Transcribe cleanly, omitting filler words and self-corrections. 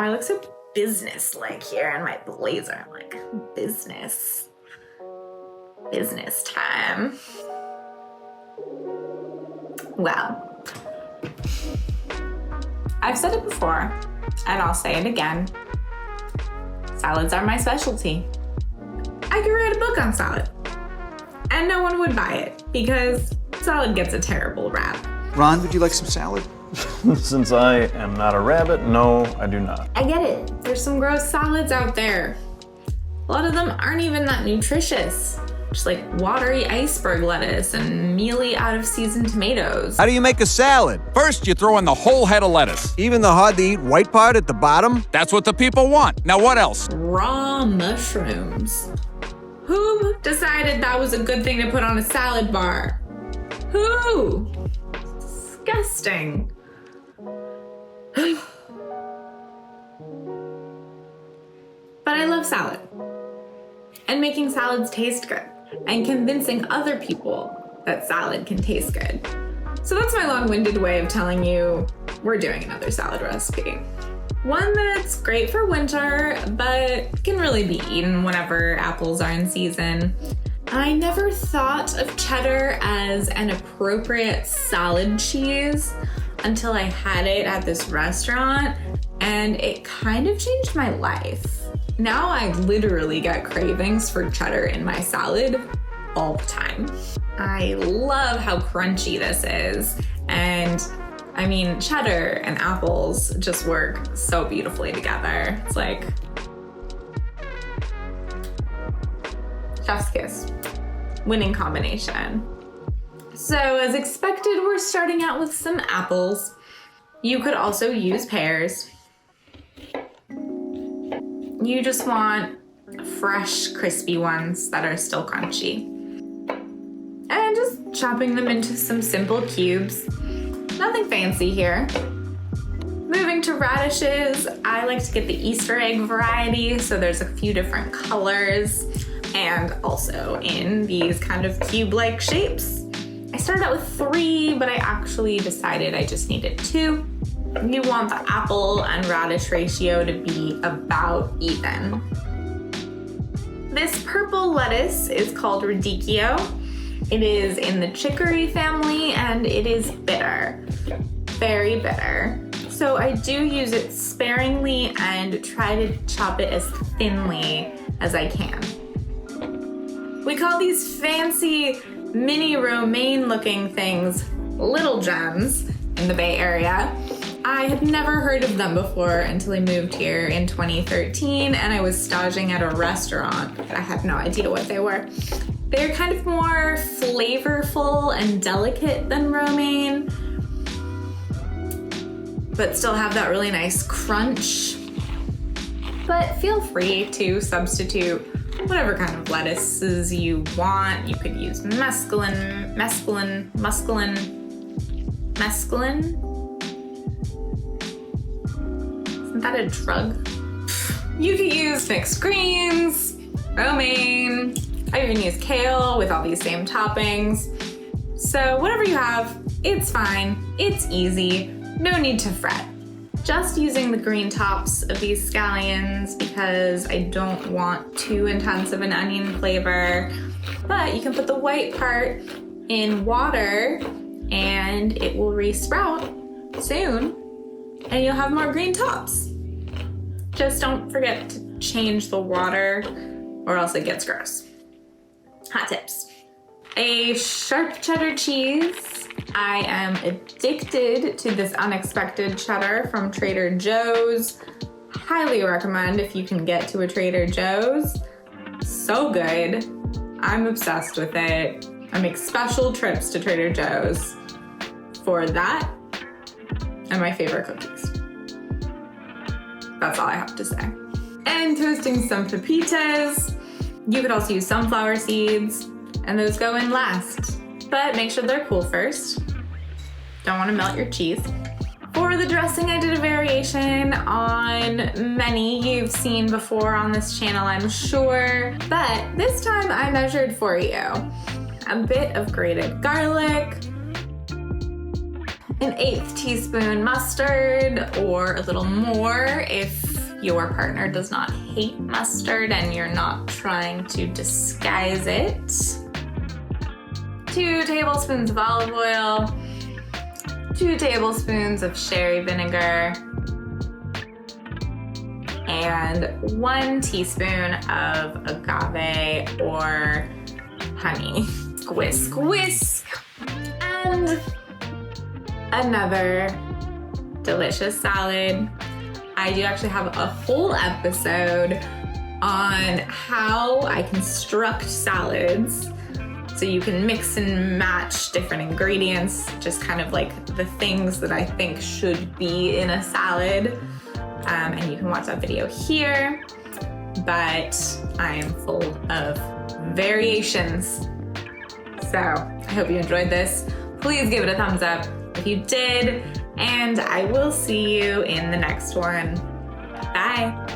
I look so business-like here in my blazer. I'm like, business time. Well, I've said it before, and I'll say it again. Salads are my specialty. I could write a book on salad, and no one would buy it because salad gets a terrible rap. Ron, would you like some salad? Since I am not a rabbit, no, I do not. I get it. There's some gross salads out there. A lot of them aren't even that nutritious. Just like watery iceberg lettuce and mealy out-of-season tomatoes. How do you make a salad? First, you throw in the whole head of lettuce. Even the hard-to-eat white part at the bottom? That's what the people want. Now what else? Raw mushrooms. Who decided that was a good thing to put on a salad bar? Who? Disgusting. But I love salad. And making salads taste good. And convincing other people that salad can taste good. So that's my long-winded way of telling you we're doing another salad recipe. One that's great for winter, but can really be eaten whenever apples are in season. I never thought of cheddar as an appropriate salad cheese until I had it at this restaurant, and it kind of changed my life. Now I literally get cravings for cheddar in my salad all the time. I love how crunchy this is, and I mean, cheddar and apples just work so beautifully together. It's like chef's kiss. Winning combination. So as expected, we're starting out with some apples. You could also use pears. You just want fresh, crispy ones that are still crunchy. And just chopping them into some simple cubes. Nothing fancy here. Moving to radishes, I like to get the Easter egg variety, so there's a few different colors, and also in these kind of cube-like shapes. I started out with 3, but I actually decided I just needed 2. You want the apple and radish ratio to be about even. This purple lettuce is called Radicchio. It is in the chicory family and it is bitter, very bitter. So I do use it sparingly and try to chop it as thinly as I can. We call these fancy mini romaine looking things little gems in the Bay Area. I had never heard of them before until I moved here in 2013 and I was staging at a restaurant. I had no idea what they were. They're kind of more flavorful and delicate than romaine, but still have that really nice crunch. But feel free to substitute whatever kind of lettuces you want. You could use mesclun. Isn't that a drug? You could use mixed greens, romaine. I even use kale with all these same toppings. So whatever you have, it's fine, it's easy, no need to fret. Just using the green tops of these scallions because I don't want too intense of an onion flavor. But you can put the white part in water and it will re-sprout soon and you'll have more green tops. Just don't forget to change the water or else it gets gross. Hot tips. A sharp cheddar cheese. I am addicted to this unexpected cheddar from Trader Joe's. Highly recommend if you can get to a Trader Joe's. So good. I'm obsessed with it. I make special trips to Trader Joe's for that and my favorite cookies. That's all I have to say. And toasting some pepitas. You could also use sunflower seeds, and those go in last. But make sure they're cool first. Don't want to melt your cheese. For the dressing, I did a variation on many you've seen before on this channel, I'm sure. But this time I measured for you. A bit of grated garlic, an 1/8 teaspoon mustard, or a little more if your partner does not hate mustard and you're not trying to disguise it. 2 tablespoons of olive oil, 2 tablespoons of sherry vinegar, and 1 teaspoon of agave or honey. Whisk, whisk, and another delicious salad. I do actually have a whole episode on how I construct salads. So you can mix and match different ingredients, just kind of like the things that I think should be in a salad. And you can watch that video here, but I am full of variations. So I hope you enjoyed this. Please give it a thumbs up if you did, and I will see you in the next one. Bye.